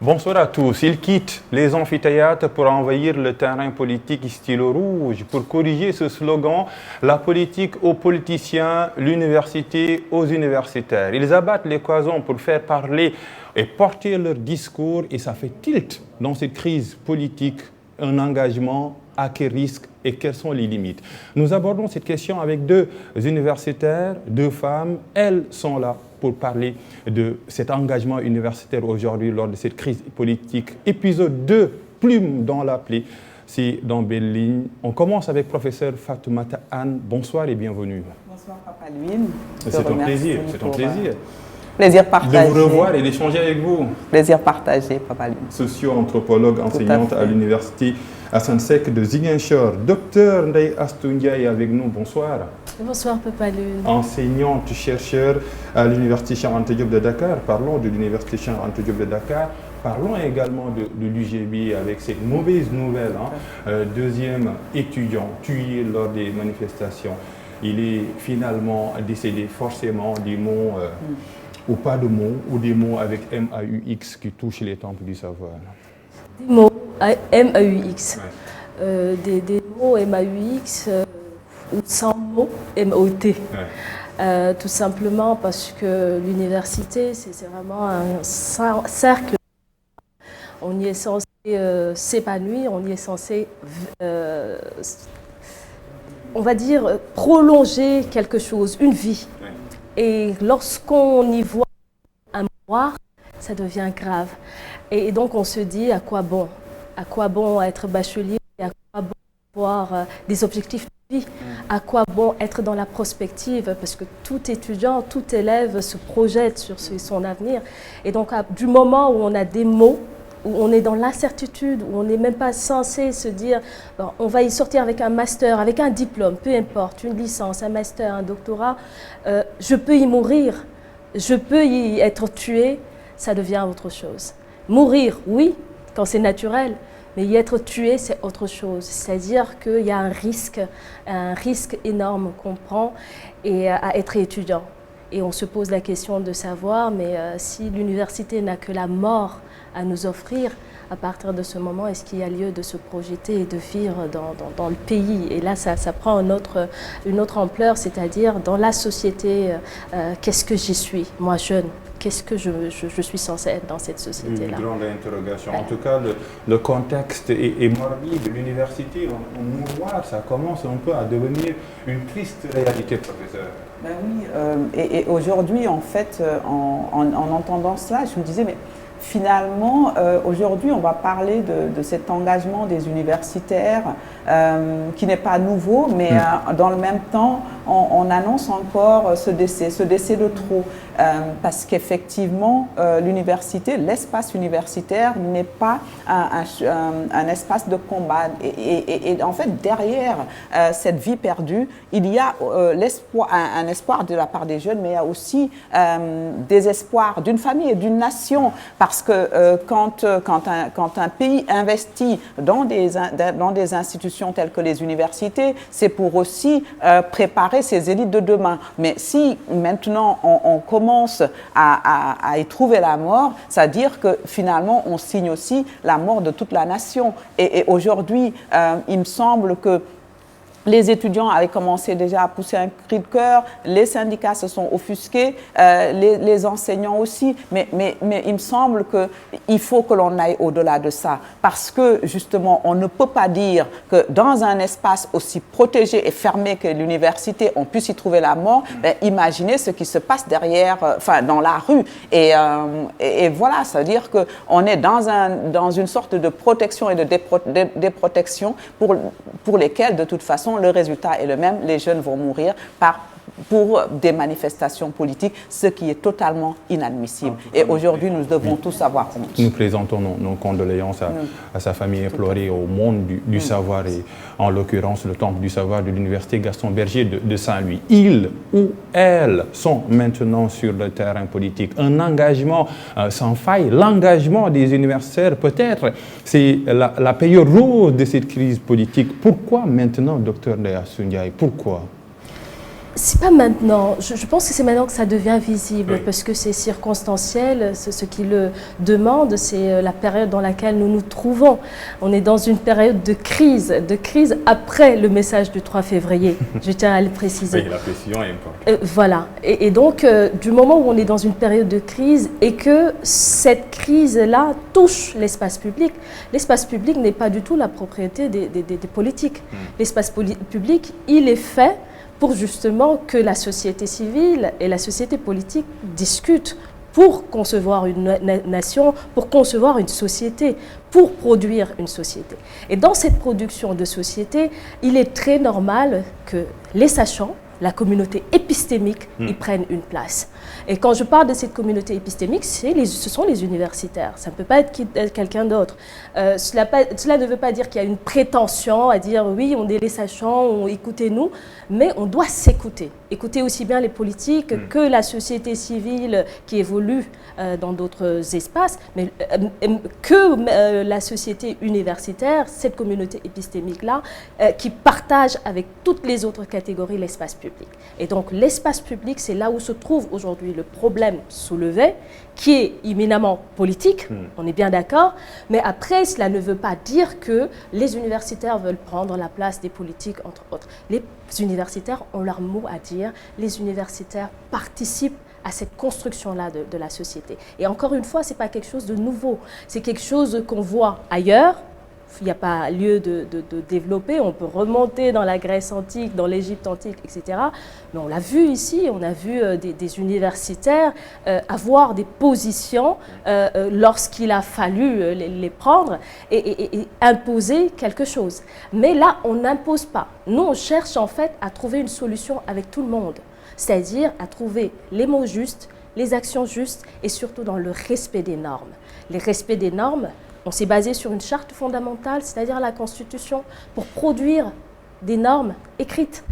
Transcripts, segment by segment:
Bonsoir à tous. Ils quittent les amphithéâtres pour envahir le terrain politique stylo rouge. Pour corriger ce slogan, la politique aux politiciens, l'université aux universitaires. Ils abattent les cloisons pour faire parler et porter leur discours et ça fait tilt dans cette crise politique. Un engagement, à quel risque et quelles sont les limites? Nous abordons cette question avec deux universitaires, deux femmes. Elles sont là pour parler de cet engagement universitaire aujourd'hui lors de cette crise politique. Épisode 2, Plume dans la plaie, c'est dans Belle Ligne. On commence avec professeur Fatoumata Anne. Bonsoir et bienvenue. Bonsoir Papa Louine. C'est un plaisir, c'est un plaisir. Plaisir partagé. De vous revoir et d'échanger avec vous. Plaisir partagé, Papa Louine. Socio-anthropologue, enseignante à l'université Assane Seck de Ziguinchor. Docteur Ndeye Astou Ndiaye est avec nous. Bonsoir. Bonsoir Papa Lune. Enseignante, chercheur à l'université Cheikh Anta Diop de Dakar. Parlons de l'université Cheikh Anta Diop de Dakar. Parlons également de l'UGB avec cette mauvaise nouvelle. Deuxième étudiant tué lors des manifestations. Il est finalement décédé forcément des mots ou pas de mots, ou des mots avec MAUX qui touchent les temples du savoir. Des mots MAUX. Ouais. Des mots MAUX ou sans mots MOT. Ouais. Tout simplement parce que l'université, c'est vraiment un cercle. On y est censé s'épanouir, on y est censé, on va dire, prolonger quelque chose, une vie. Ouais. Et lorsqu'on y voit un miroir, ça devient grave. Et donc on se dit à quoi bon? À quoi bon être bachelier? À quoi bon avoir des objectifs de vie? À quoi bon être dans la prospective? Parce que tout étudiant, tout élève se projette sur son avenir. Et donc du moment où on a des mots, où on est dans l'incertitude, où on n'est même pas censé se dire bon, on va y sortir avec un master, avec un diplôme, peu importe, une licence, un master, un doctorat, je peux y mourir, je peux y être tué, ça devient autre chose. Mourir, oui, quand c'est naturel, mais y être tué, c'est autre chose. C'est-à-dire qu'il y a un risque énorme qu'on prend à être étudiant. Et on se pose la question de savoir, mais si l'université n'a que la mort à nous offrir, à partir de ce moment, est-ce qu'il y a lieu de se projeter et de vivre dans le pays? Et là, ça prend une autre ampleur, c'est-à-dire dans la société, qu'est-ce que j'y suis, moi jeune? Qu'est-ce que je suis censée être dans cette société-là? Une grande interrogation. En tout cas, le contexte est morbide. L'université, en mouroir, ça commence un peu à devenir une triste réalité, professeur. Ben oui, et aujourd'hui, en fait, en entendant cela, je me disais, mais finalement, aujourd'hui, on va parler de cet engagement des universitaires qui n'est pas nouveau, mais dans le même temps, on annonce encore ce décès de trop. Parce qu'effectivement, l'université, l'espace universitaire n'est pas un espace de combat. Et en fait, derrière cette vie perdue, il y a un espoir de la part des jeunes, mais il y a aussi des espoirs d'une famille et d'une nation. Parce que quand un pays investit dans des institutions telles que les universités, c'est pour aussi préparer ses élites de demain. Mais si maintenant on commence à y trouver la mort, c'est-à-dire que finalement on signe aussi la mort de toute la nation. Et aujourd'hui, il me semble que les étudiants avaient commencé déjà à pousser un cri de cœur, les syndicats se sont offusqués, les enseignants aussi, mais il me semble qu'il faut que l'on aille au-delà de ça, parce que justement, on ne peut pas dire que dans un espace aussi protégé et fermé que l'université, on puisse y trouver la mort. Imaginez ce qui se passe derrière, dans la rue. Et voilà, ça veut dire qu'on est dans une sorte de protection et de déprotection pour lesquelles, de toute façon, le résultat est le même, les jeunes vont mourir pour des manifestations politiques, ce qui est totalement inadmissible. Et aujourd'hui, nous devons tous avoir honte. Nous présentons nos condoléances à sa famille éplorée, au monde du savoir, et en l'occurrence le temple du savoir de l'université Gaston Berger de Saint-Louis. Ils ou elles sont maintenant sur le terrain politique. Un engagement sans faille, l'engagement des universitaires, peut-être, c'est la période rose de cette crise politique. Pourquoi maintenant, docteur Ndeye Astou Ndiaye? Pourquoi? C'est pas maintenant. Je pense que c'est maintenant que ça devient visible, Oui. parce que c'est circonstanciel. Ce qui le demande, c'est la période dans laquelle nous nous trouvons. On est dans une période de crise après le message du 3 février. Je tiens à le préciser. Oui, la précision est importante. Voilà. Et donc, du moment où on est dans une période de crise et que cette crise-là touche l'espace public n'est pas du tout la propriété des politiques. L'espace public, il est fait pour justement que la société civile et la société politique discutent pour concevoir une nation, pour concevoir une société, pour produire une société. Et dans cette production de société, il est très normal que les sachants, la communauté épistémique, y prennent une place. Et quand je parle de cette communauté épistémique, ce sont les universitaires. Ça ne peut pas être quelqu'un d'autre. Cela ne veut pas dire qu'il y a une prétention à dire oui, on est les sachants, écoutez-nous, mais on doit s'écouter. Écouter aussi bien les politiques que la société civile qui évolue dans d'autres espaces, mais que la société universitaire, cette communauté épistémique-là, qui partage avec toutes les autres catégories l'espace public. Et donc l'espace public, c'est là où se trouve aujourd'hui le problème soulevé, qui est éminemment politique, on est bien d'accord, mais après, cela ne veut pas dire que les universitaires veulent prendre la place des politiques, entre autres. Les universitaires ont leur mot à dire, les universitaires participent à cette construction-là de la société. Et encore une fois, ce n'est pas quelque chose de nouveau, c'est quelque chose qu'on voit ailleurs. Il n'y a pas lieu de développer, on peut remonter dans la Grèce antique, dans l'Égypte antique, etc. Mais on l'a vu ici, on a vu des universitaires avoir des positions lorsqu'il a fallu les prendre et imposer quelque chose. Mais là, on n'impose pas. Nous, on cherche en fait à trouver une solution avec tout le monde, c'est-à-dire à trouver les mots justes, les actions justes et surtout dans le respect des normes. Les respects des normes, on s'est basé sur une charte fondamentale, c'est-à-dire la Constitution, pour produire des normes écrites,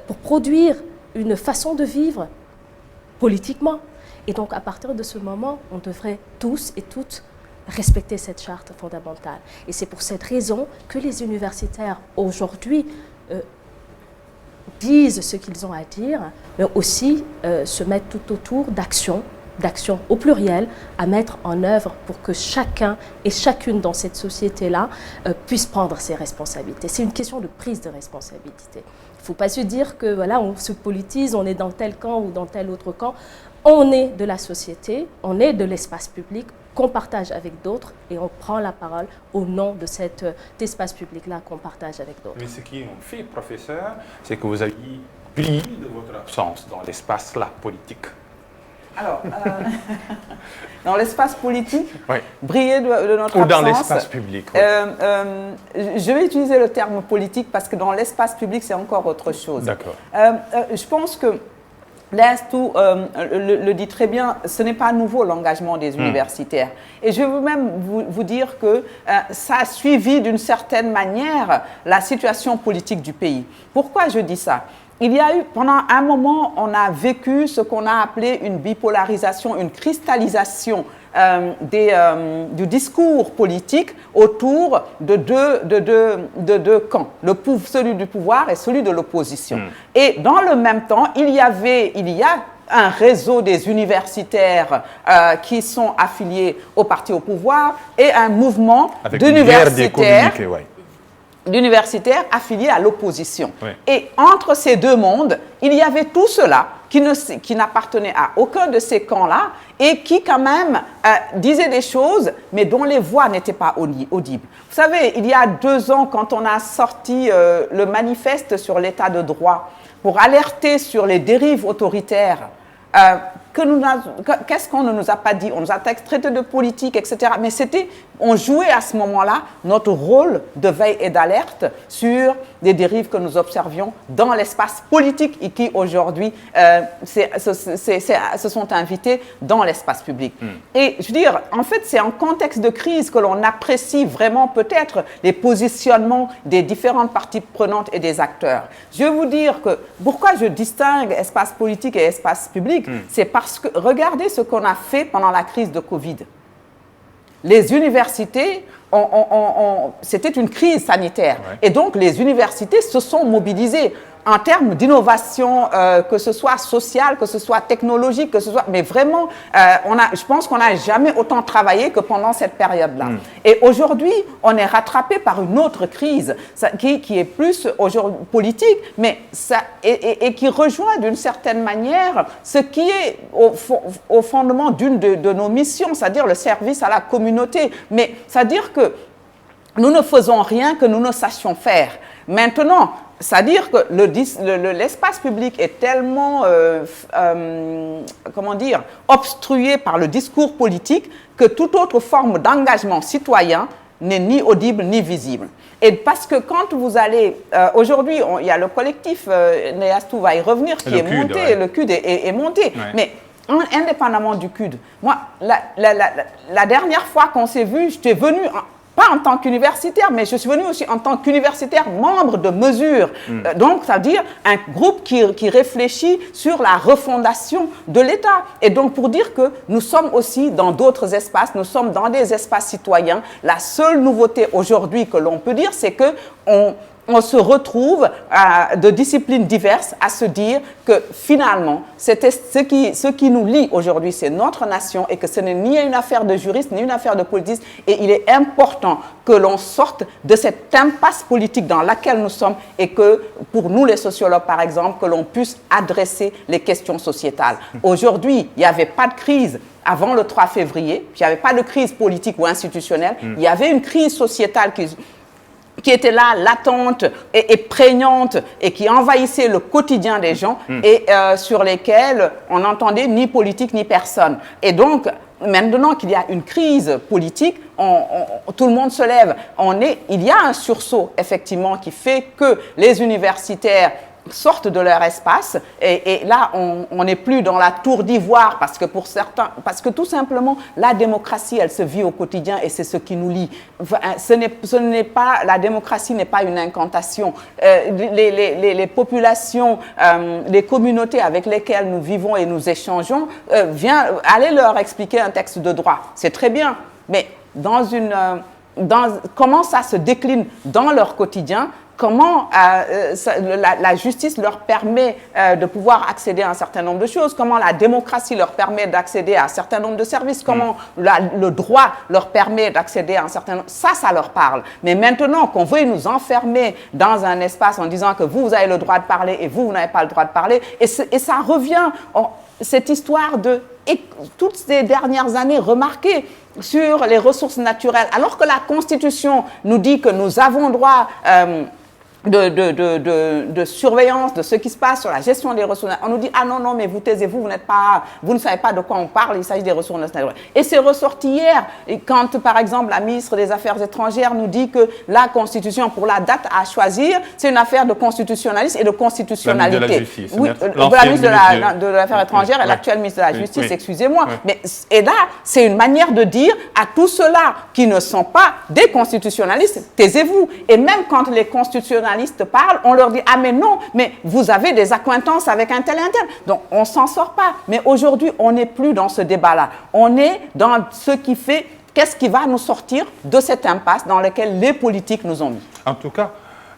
pour produire une façon de vivre politiquement. Et donc, à partir de ce moment, on devrait tous et toutes respecter cette charte fondamentale. Et c'est pour cette raison que les universitaires, aujourd'hui, disent ce qu'ils ont à dire, mais aussi se mettent tout autour d'actions au pluriel à mettre en œuvre pour que chacun et chacune dans cette société-là puisse prendre ses responsabilités. C'est une question de prise de responsabilité. Il ne faut pas se dire que voilà, on se politise, on est dans tel camp ou dans tel autre camp. On est de la société, on est de l'espace public qu'on partage avec d'autres et on prend la parole au nom de cet espace public-là qu'on partage avec d'autres. Mais ce qui ont fait, professeur, c'est que vous avez brillé de votre absence dans l'espace-là politique. Alors, dans l'espace politique, Oui. briller de notre Ou absence. dans l'espace public. Oui. Je vais utiliser le terme politique parce que dans l'espace public, c'est encore autre chose. D'accord. Je pense que l'Institut le dit très bien, ce n'est pas nouveau l'engagement des universitaires. Et je veux même vous dire que ça a suivi d'une certaine manière la situation politique du pays. Pourquoi je dis ça ? Il y a eu, pendant un moment, on a vécu ce qu'on a appelé une bipolarisation, une cristallisation du discours politique autour de deux camps, celui du pouvoir et celui de l'opposition. Et dans le même temps, il y a un réseau des universitaires qui sont affiliés au parti au pouvoir et un mouvement d'universitaires affiliés à l'opposition. Oui. Et entre ces deux mondes, il y avait tout cela qui n'appartenait à aucun de ces camps-là et qui quand même disaient des choses, mais dont les voix n'étaient pas audibles. Vous savez, il y a 2 ans, quand on a sorti le manifeste sur l'état de droit pour alerter sur les dérives autoritaires, qu'est-ce qu'on ne nous a pas dit? On nous a traité de politique, etc. Mais on jouait à ce moment-là notre rôle de veille et d'alerte sur des dérives que nous observions dans l'espace politique et qui aujourd'hui se sont invités dans l'espace public. Et je veux dire, en fait, c'est en contexte de crise que l'on apprécie vraiment peut-être les positionnements des différentes parties prenantes et des acteurs. Je vais vous dire que pourquoi je distingue espace politique et espace public, c'est parce que regardez ce qu'on a fait pendant la crise de Covid. Les universités, c'était une crise sanitaire. Ouais. Et donc, les universités se sont mobilisées. en termes d'innovation, que ce soit sociale, que ce soit technologique, que ce soit... Mais vraiment, je pense qu'on n'a jamais autant travaillé que pendant cette période-là. Et aujourd'hui, on est rattrapé par une autre crise qui est plus politique, mais et qui rejoint d'une certaine manière ce qui est au fondement d'une de nos missions, c'est-à-dire le service à la communauté. Mais c'est-à-dire que nous ne faisons rien que nous ne sachions faire. Maintenant, c'est-à-dire que l'espace public est tellement, comment dire, obstrué par le discours politique que toute autre forme d'engagement citoyen n'est ni audible ni visible. Et parce que quand vous allez... aujourd'hui, il y a le collectif, Néastou va y revenir, qui est monté, le CUD est monté. Ouais. Mais indépendamment du CUD, moi, la dernière fois qu'on s'est vu, j'étais venue... pas en tant qu'universitaire, mais je suis venue aussi en tant qu'universitaire membre de Mesure. Donc, ça veut dire un groupe qui réfléchit sur la refondation de l'État. Et donc, pour dire que nous sommes aussi dans d'autres espaces, nous sommes dans des espaces citoyens. La seule nouveauté aujourd'hui que l'on peut dire, c'est qu'on se retrouve de disciplines diverses à se dire que finalement, ce qui nous lie aujourd'hui, c'est notre nation et que ce n'est ni une affaire de juristes, ni une affaire de politistes. Et il est important que l'on sorte de cette impasse politique dans laquelle nous sommes et que, pour nous les sociologues par exemple, que l'on puisse adresser les questions sociétales. Aujourd'hui, il n'y avait pas de crise avant le 3 février, il n'y avait pas de crise politique ou institutionnelle, il y avait une crise sociétale qui était là, latente et prégnante, et qui envahissait le quotidien des gens, et sur lesquels on n'entendait ni politique ni personne. Et donc, maintenant qu'il y a une crise politique, tout le monde se lève. Il y a un sursaut, effectivement, qui fait que les universitaires sortent de leur espace et là on n'est plus dans la tour d'ivoire parce que pour certains, parce que tout simplement la démocratie elle se vit au quotidien et c'est ce qui nous lie. La démocratie n'est pas une incantation. Les populations, les communautés avec lesquelles nous vivons et nous échangeons, allez leur expliquer un texte de droit, c'est très bien, mais comment ça se décline dans leur quotidien? Comment la justice leur permet de pouvoir accéder à un certain nombre de choses, comment la démocratie leur permet d'accéder à un certain nombre de services, comment le droit leur permet d'accéder à un certain nombre... Ça leur parle. Mais maintenant qu'on veuille nous enfermer dans un espace en disant que vous avez le droit de parler et vous n'avez pas le droit de parler, et ça revient, cette histoire de... Et toutes ces dernières années remarquées sur les ressources naturelles, alors que la Constitution nous dit que nous avons droit... de surveillance de ce qui se passe sur la gestion des ressources. On nous dit, ah non, mais vous taisez-vous, vous ne savez pas de quoi on parle, il s'agit des ressources naturelles. Et c'est ressorti hier, quand par exemple la ministre des Affaires étrangères nous dit que la Constitution, pour la date à choisir, c'est une affaire de constitutionnalisme et de constitutionnalité. La ministre de la Justice. Oui, la ministre de l'Affaires étrangères et l'actuelle ministre de la Justice, excusez-moi. Mais, et là, c'est une manière de dire à tous ceux-là qui ne sont pas des constitutionnalistes, taisez-vous. Et même quand les constitutionnalistes parlent, on leur dit, ah mais non, mais vous avez des accointances avec un tel et un tel. Donc, on ne s'en sort pas. Mais aujourd'hui, on n'est plus dans ce débat-là. On est dans ce qui fait, qu'est-ce qui va nous sortir de cette impasse dans laquelle les politiques nous ont mis. En tout cas,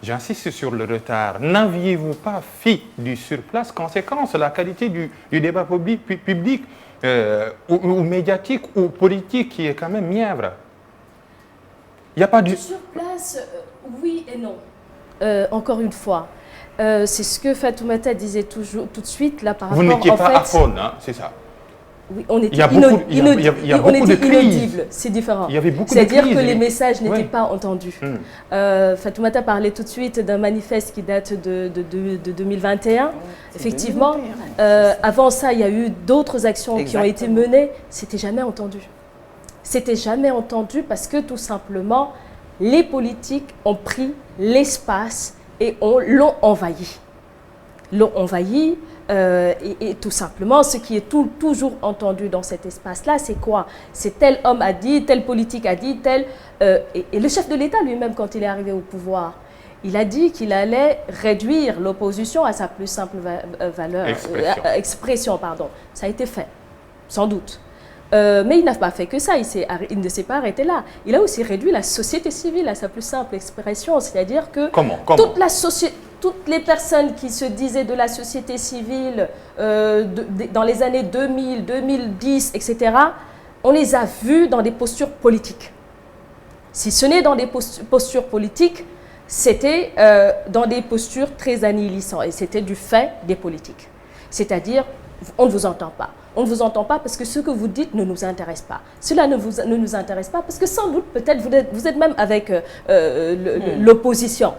j'insiste sur le retard. N'aviez-vous pas fait du surplace conséquence la qualité du débat public ou médiatique ou politique qui est quand même mièvre? Il n'y a pas du surplace, oui et non. Encore une fois, c'est ce que Fatoumata disait tout de suite là par rapport. Vous n'étiez pas à fond, hein, c'est ça. Oui, on était inaudible, c'est différent. Il y avait beaucoup C'est-à-dire que les messages n'étaient pas entendus. Fatoumata parlait tout de suite d'un manifeste qui date de 2021. Effectivement, avant ça, il y a eu d'autres actions qui ont été menées. C'était jamais entendu. C'était jamais entendu parce que tout simplement, les politiques ont pris l'espace et l'ont envahi. L'ont envahi et tout simplement, ce qui est toujours entendu dans cet espace-là, c'est quoi? C'est tel homme a dit, tel politique a dit, tel... et le chef de l'État lui-même, quand il est arrivé au pouvoir, il a dit qu'il allait réduire l'opposition à sa plus simple expression. Ça a été fait, sans doute. Mais il n'a pas fait que ça, il ne s'est pas arrêté là. Il a aussi réduit la société civile à sa plus simple expression, c'est-à-dire que toute la société... toutes les personnes qui se disaient de la société civile dans les années 2000, 2010, etc., on les a vus dans des postures politiques. Si ce n'est dans des postures politiques, c'était dans des postures très annihilissantes. Et c'était du fait des politiques. C'est-à-dire, on ne vous entend pas. On ne vous entend pas parce que ce que vous dites ne nous intéresse pas. Cela ne nous intéresse pas parce que sans doute, peut-être, vous êtes même avec l'opposition.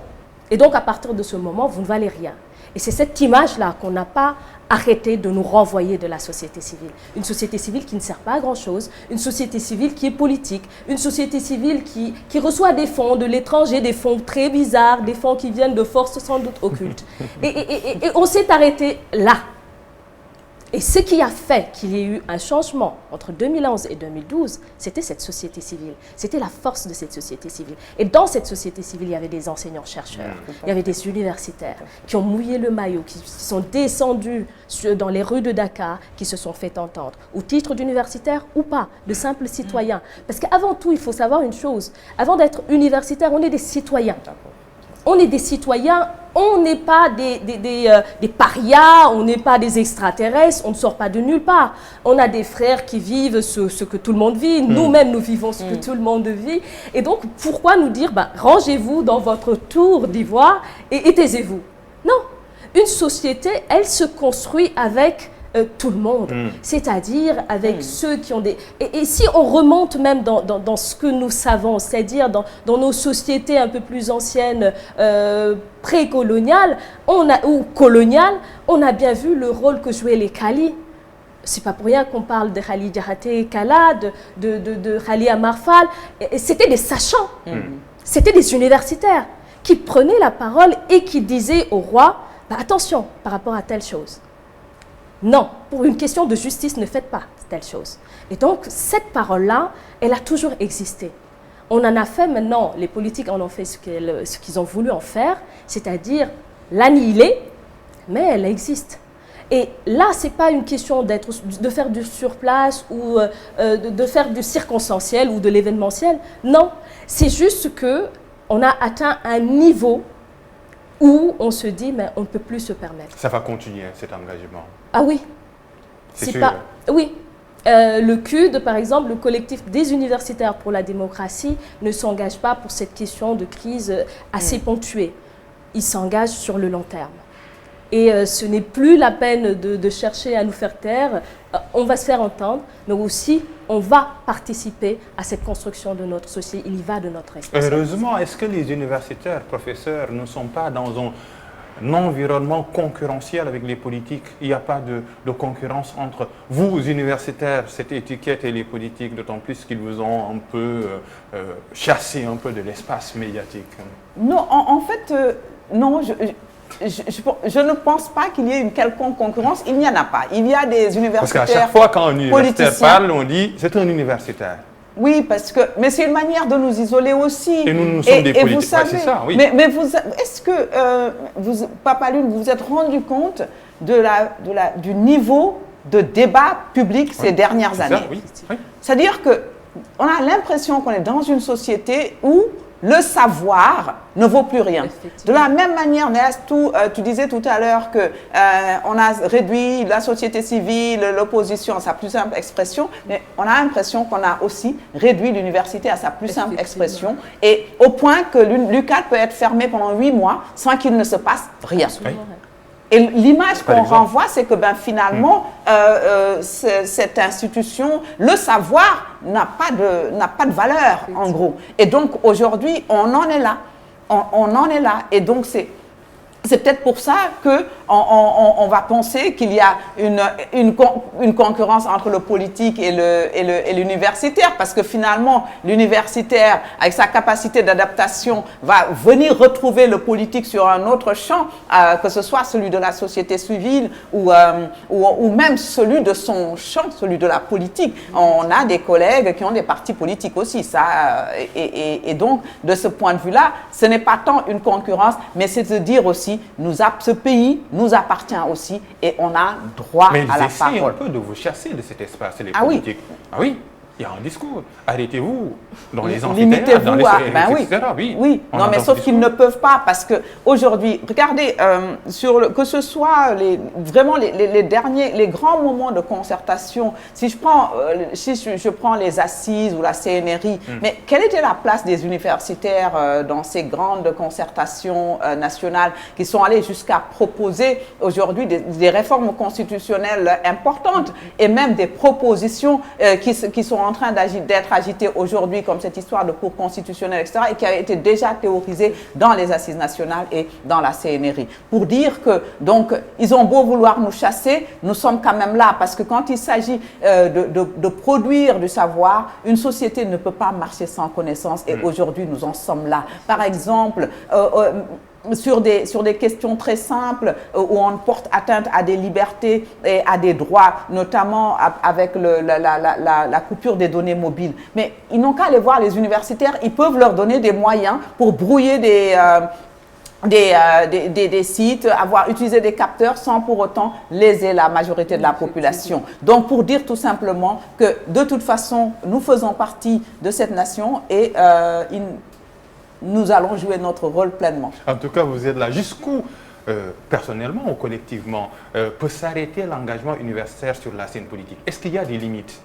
Et donc, à partir de ce moment, vous ne valez rien. Et c'est cette image-là qu'on n'a pas arrêté de nous renvoyer de la société civile. Une société civile qui ne sert pas à grand-chose, une société civile qui est politique, une société civile qui reçoit des fonds de l'étranger, des fonds très bizarres, des fonds qui viennent de forces sans doute occultes. Et on s'est arrêté là. Et ce qui a fait qu'il y ait eu un changement entre 2011 et 2012, c'était cette société civile. C'était la force de cette société civile. Et dans cette société civile, il y avait des enseignants-chercheurs, il y avait des universitaires qui ont mouillé le maillot, qui sont descendus dans les rues de Dakar, qui se sont fait entendre, au titre d'universitaire ou pas, de simples citoyens. Parce qu'avant tout, il faut savoir une chose, avant d'être universitaire, on est des citoyens. On est des citoyens, on n'est pas des parias, on n'est pas des extraterrestres, on ne sort pas de nulle part. On a des frères qui vivent ce que tout le monde vit, nous-mêmes nous vivons ce que tout le monde vit. Et donc, pourquoi nous dire, rangez-vous dans votre tour d'ivoire et taisez-vous? Non, une société, elle se construit avec tout le monde, c'est-à-dire avec ceux qui ont des... Et si on remonte même dans ce que nous savons, c'est-à-dire dans nos sociétés un peu plus anciennes, précoloniales ou coloniales, on a bien vu le rôle que jouaient les Kali. C'est pas pour rien qu'on parle de Khali Diakhaté Kala, de Khali Amar Fall. C'était des sachants, c'était des universitaires qui prenaient la parole et qui disaient au roi, attention par rapport à telle chose. Non, pour une question de justice, ne faites pas telle chose. Et donc, cette parole-là, elle a toujours existé. On en a fait maintenant, les politiques en ont fait ce qu'ils ont voulu en faire, c'est-à-dire l'annihiler, mais elle existe. Et là, ce n'est pas une question de faire du surplace ou de faire du circonstanciel ou de l'événementiel. Non, c'est juste qu'on a atteint un niveau où on se dit, mais on ne peut plus se permettre. Ça va continuer, cet engagement. Ah oui. C'est sûr. Pas, oui. Le CUD, par exemple, le collectif des universitaires pour la démocratie, ne s'engage pas pour cette question de crise assez ponctuée. Il s'engage sur le long terme. Et ce n'est plus la peine de chercher à nous faire taire. On va se faire entendre, mais aussi on va participer à cette construction de notre société. Il y va de notre responsabilité. Heureusement, est-ce que les universitaires, professeurs, ne sont pas dans un environnement concurrentiel avec les politiques? Il n'y a pas de concurrence entre vous, universitaires, cette étiquette, et les politiques, d'autant plus qu'ils vous ont un peu chassé un peu de l'espace médiatique. Non, en fait, non, je ne pense pas qu'il y ait une quelconque concurrence. Il n'y en a pas. Il y a des universitaires. Parce qu'à chaque fois qu'un universitaire parle, on dit c'est un universitaire. Oui, mais c'est une manière de nous isoler aussi. Et nous sommes des politiques. Vous savez, c'est ça, oui. Mais est-ce que, Papalune, vous vous êtes rendu compte du niveau de débat public ces dernières années? Ça, oui. C'est-à-dire qu'on a l'impression qu'on est dans une société où le savoir ne vaut plus rien. De la même manière, tu disais tout à l'heure qu'on a réduit la société civile, l'opposition à sa plus simple expression, mais on a l'impression qu'on a aussi réduit l'université à sa plus simple expression, et au point que l'UCAD peut être fermé pendant 8 mois sans qu'il ne se passe rien. Et l'image qu'on renvoie, c'est que finalement, cette institution, le savoir n'a pas de valeur, en gros. Et donc, aujourd'hui, on en est là. On en est là. Et donc, c'est peut-être pour ça qu'on va penser qu'il y a une concurrence entre le politique et l'universitaire, parce que finalement, l'universitaire, avec sa capacité d'adaptation, va venir retrouver le politique sur un autre champ, que ce soit celui de la société civile ou même celui de son champ, celui de la politique. On a des collègues qui ont des partis politiques aussi, et donc, de ce point de vue-là, ce n'est pas tant une concurrence, mais c'est de dire aussi, ce pays nous appartient aussi et on a droit à la parole. Mais ils essaient un peu de vous chasser de cet espace, les politiques. Oui. Ah oui. Il y a un discours. Arrêtez-vous dans les amphithéâtres, dans les etc. Oui, non, mais sauf qu'ils ne peuvent pas parce qu'aujourd'hui, regardez, que ce soit vraiment les grands moments de concertation, si je prends les assises ou la CNRI, mais quelle était la place des universitaires dans ces grandes concertations nationales qui sont allées jusqu'à proposer aujourd'hui des réformes constitutionnelles importantes et même des propositions qui sont en train d'être agitées aujourd'hui, comme cette histoire de cour constitutionnelle, etc., et qui a été déjà théorisée dans les assises nationales et dans la CNRI. Pour dire que, donc, ils ont beau vouloir nous chasser, nous sommes quand même là, parce que quand il s'agit de produire du savoir, une société ne peut pas marcher sans connaissance, et aujourd'hui, nous en sommes là. Par exemple, sur des questions très simples où on porte atteinte à des libertés et à des droits, notamment avec la coupure des données mobiles. Mais ils n'ont qu'à aller voir les universitaires, ils peuvent leur donner des moyens pour brouiller des sites, utiliser des capteurs sans pour autant léser la majorité de la population. Donc pour dire tout simplement que de toute façon, nous faisons partie de cette nation et nous allons jouer notre rôle pleinement. En tout cas, vous êtes là. Jusqu'où, personnellement ou collectivement, peut s'arrêter l'engagement universitaire sur la scène politique? Est-ce qu'il y a des limites?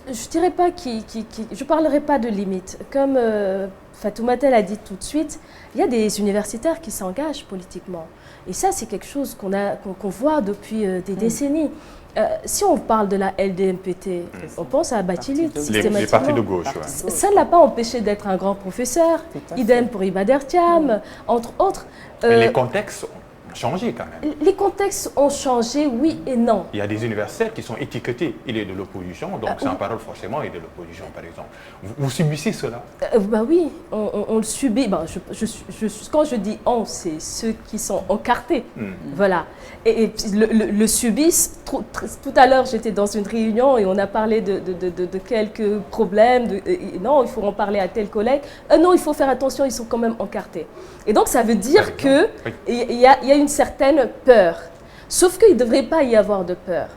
Je dirais pas je parlerai pas de limites. Comme Fatoumata l'a dit tout de suite, il y a des universitaires qui s'engagent politiquement. Et ça, c'est quelque chose qu'on voit depuis des décennies. Si on parle de la LDMPT, on pense à Bachelet systématiquement. Les partis de gauche. Ouais. Ça ne l'a pas empêché d'être un grand professeur. Idem pour Iba Der Thiam, entre autres. Mais les contextes ont changé quand même. Les contextes ont changé, oui et non. Il y a des universitaires qui sont étiquetés. Il est de l'opposition, donc sans parole forcément, il est de l'opposition, par exemple. Vous subissez cela? Bah oui, on le subit. Bah, quand je dis on, c'est ceux qui sont encartés. Voilà. Et le subissent. Tout à l'heure, j'étais dans une réunion et on a parlé de quelques problèmes. Non, il faut en parler à tel collègue. Non, il faut faire attention, ils sont quand même encartés. Et donc, ça veut dire qu'il y a une certaine peur. Sauf qu'il ne devrait pas y avoir de peur.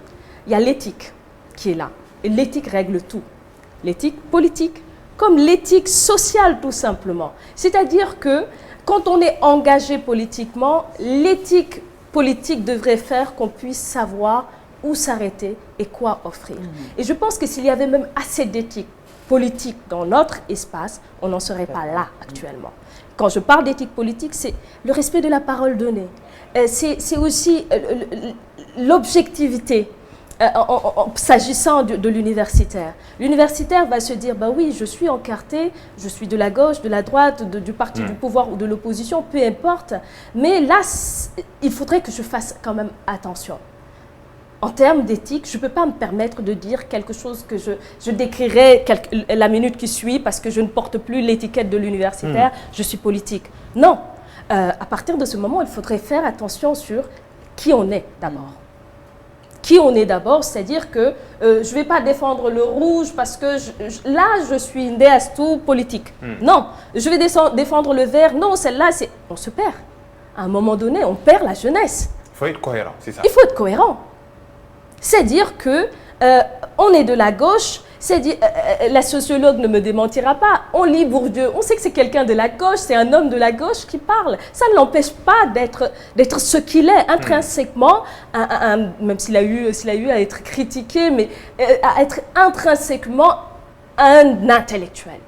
Il y a l'éthique qui est là. Et l'éthique règle tout. L'éthique politique, comme l'éthique sociale, tout simplement. C'est-à-dire que quand on est engagé politiquement, l'éthique politique devrait faire qu'on puisse savoir où s'arrêter et quoi offrir. Et je pense que s'il y avait même assez d'éthique politique dans notre espace, on n'en serait pas là actuellement. Quand je parle d'éthique politique, c'est le respect de la parole donnée. C'est aussi l'objectivité s'agissant de l'universitaire. L'universitaire va se dire, bah oui, je suis encarté, je suis de la gauche, de la droite, du parti du pouvoir ou de l'opposition, peu importe. Mais là, il faudrait que je fasse quand même attention. En termes d'éthique, je ne peux pas me permettre de dire quelque chose que je décrirai la minute qui suit parce que je ne porte plus l'étiquette de l'universitaire, je suis politique. Non, à partir de ce moment, il faudrait faire attention sur qui on est d'abord. Qui on est d'abord, c'est-à-dire que je ne vais pas défendre le rouge parce que là, je suis une déesse tout politique. Non, je vais défendre le vert. Non, celle-là, on se perd. À un moment donné, on perd la jeunesse. Il faut être cohérent, c'est ça. Il faut être cohérent. C'est dire que on est de la gauche, c'est dire, la sociologue ne me démentira pas, on lit Bourdieu, on sait que c'est quelqu'un de la gauche, c'est un homme de la gauche qui parle. Ça ne l'empêche pas d'être ce qu'il est intrinsèquement, même s'il a eu à être critiqué, mais à être intrinsèquement un intellectuel.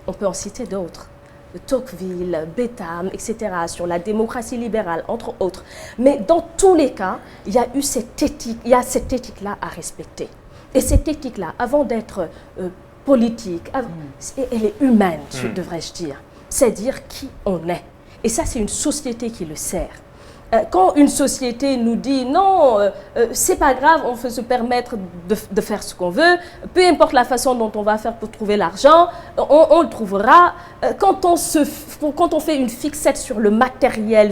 On peut en citer d'autres. De Tocqueville, Bentham, etc., sur la démocratie libérale, entre autres. Mais dans tous les cas, il y a eu cette éthique-là à respecter. Et cette éthique-là, avant d'être politique, elle est humaine, devrais-je dire. C'est dire qui on est. Et ça, c'est une société qui le sert. Quand une société nous dit non, c'est pas grave, on peut se permettre de faire ce qu'on veut, peu importe la façon dont on va faire pour trouver l'argent, on le trouvera. Quand on fait une fixette sur le matériel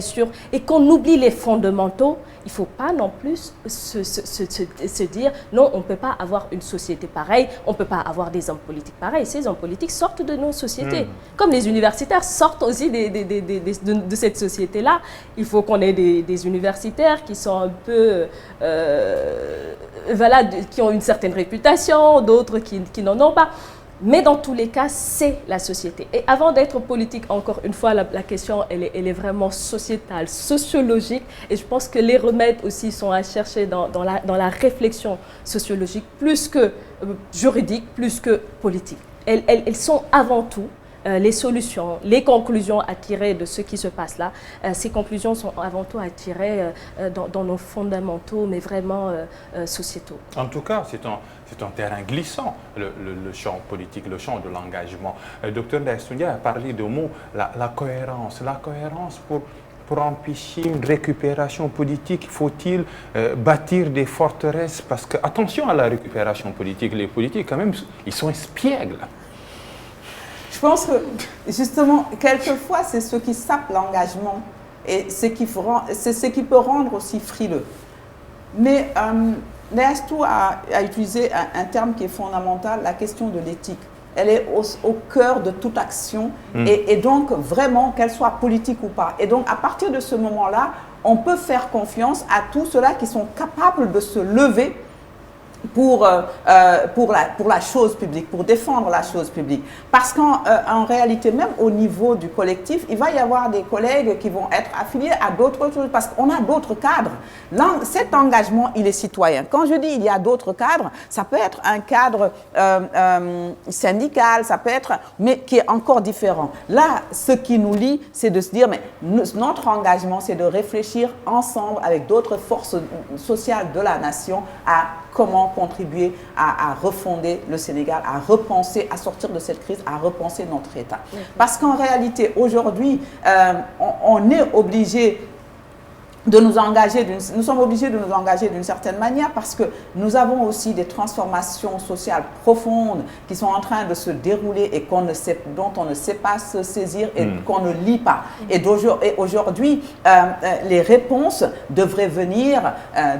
et qu'on oublie les fondamentaux, il ne faut pas non plus se dire non, on ne peut pas avoir une société pareille, on ne peut pas avoir des hommes politiques pareils. Ces hommes politiques sortent de nos sociétés. Comme les universitaires sortent aussi de cette société-là. Il faut qu'on ait des universitaires qui sont un peu, voilà, qui ont une certaine réputation, d'autres qui n'en ont pas. Mais dans tous les cas, c'est la société. Et avant d'être politique, encore une fois, la question, elle est vraiment sociétale, sociologique. Et je pense que les remèdes aussi sont à chercher dans la réflexion sociologique, plus que juridique, plus que politique. Elles sont avant tout les solutions, les conclusions à tirer de ce qui se passe là. Ces conclusions sont avant tout à tirer dans nos fondamentaux, mais vraiment sociétaux. En tout cas, c'est un terrain glissant, le champ politique, le champ de l'engagement. Docteur Ndaye a parlé de mots, la cohérence. La cohérence pour empêcher une récupération politique, faut-il bâtir des forteresses? Parce que, attention à la récupération politique, les politiques, quand même, ils sont espiègles. Je pense que, justement, quelqueusement, c'est ce qui sape l'engagement et c'est ce qui peut rendre aussi frileux. Mais Ndaye a utilisé un terme qui est fondamental, la question de l'éthique. Elle est au cœur de toute action et donc, vraiment, qu'elle soit politique ou pas. Et donc, à partir de ce moment-là, on peut faire confiance à tous ceux-là qui sont capables de se lever pour la chose publique, pour défendre la chose publique. Parce qu'en réalité, même au niveau du collectif, il va y avoir des collègues qui vont être affiliés à d'autres choses, parce qu'on a d'autres cadres. Cet engagement, il est citoyen. Quand je dis il y a d'autres cadres, ça peut être un cadre syndical, ça peut être, mais qui est encore différent. Là, ce qui nous lie, c'est de se dire, mais notre engagement, c'est de réfléchir ensemble avec d'autres forces sociales de la nation à comment contribuer à refonder le Sénégal, à repenser, à sortir de cette crise, à repenser notre État. Parce qu'en réalité, aujourd'hui, on est obligé de nous engager, nous sommes obligés de nous engager d'une certaine manière parce que nous avons aussi des transformations sociales profondes qui sont en train de se dérouler et dont on ne sait pas se saisir et qu'on ne lit pas. Et aujourd'hui, les réponses devraient venir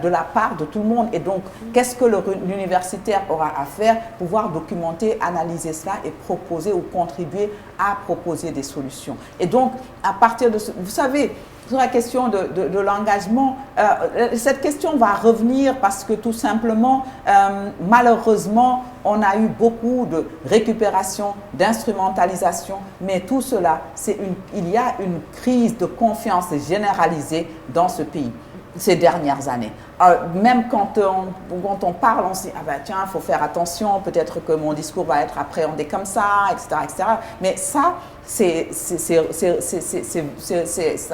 de la part de tout le monde. Et donc, qu'est-ce que l'universitaire aura à faire? Pouvoir documenter, analyser cela et proposer ou contribuer à proposer des solutions. Et donc, à partir de ce... Vous savez, sur la question de l'engagement, cette question va revenir parce que tout simplement, malheureusement, on a eu beaucoup de récupération, d'instrumentalisation, mais tout cela, il y a une crise de confiance généralisée dans ce pays ces dernières années. Même quand on parle, on se dit, ah ben tiens, il faut faire attention, peut-être que mon discours va être appréhendé comme ça, etc. etc. Mais ça, ça